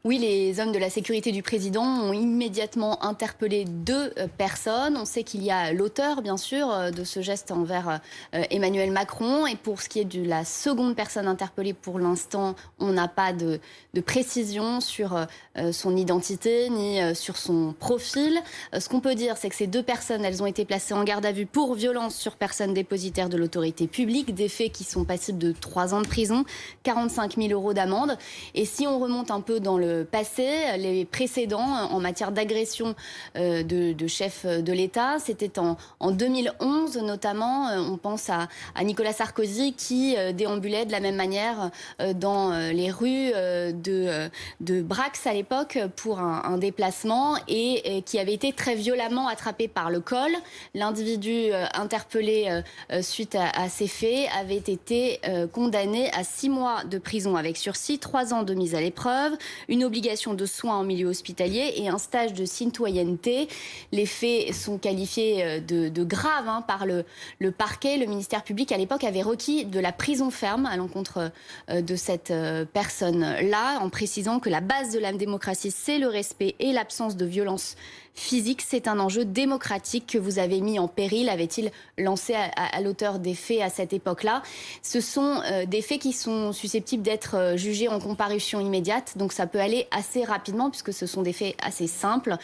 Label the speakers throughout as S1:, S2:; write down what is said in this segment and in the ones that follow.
S1: Oui, les hommes de la sécurité du président ont immédiatement interpellé deux personnes. On sait qu'il y a l'auteur, bien sûr, de ce geste envers Emmanuel Macron. Et pour ce qui est de la seconde personne interpellée, pour l'instant, on n'a pas de précision sur son identité ni sur son profil. Ce qu'on peut dire, c'est que ces deux personnes, elles ont été placées en garde à vue pour violence sur personne dépositaire de l'autorité publique, des faits qui sont passibles de 3 ans de prison, 45 000 € d'amende. Et si on remonte un peu dans le passé, les précédents en matière d'agression de chefs de l'État, c'était en 2011 notamment. On pense à Nicolas Sarkozy qui déambulait de la même manière dans les rues de Brax à l'époque pour un déplacement et qui avait été très violemment attrapé par le col. L'individu interpellé suite à ces faits avait été condamné à 6 mois de prison avec sursis, 3 ans de mise à l'épreuve, une obligation de soins en milieu hospitalier et un stage de citoyenneté. Les faits sont qualifiés de graves par le parquet. Le ministère public à l'époque avait requis de la prison ferme à l'encontre de cette personne-là, en précisant que la base de la démocratie, c'est le respect et l'absence de violence physique. C'est un enjeu démocratique que vous avez mis en péril, avait-il lancé à l'auteur des faits à cette époque-là. Ce sont des faits qui sont susceptibles d'être jugés en comparution immédiate, donc ça peut aller assez rapidement puisque ce sont des faits assez simples.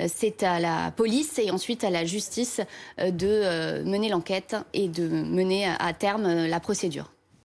S1: C'est à la police et ensuite à la justice de mener l'enquête et de mener à terme la procédure.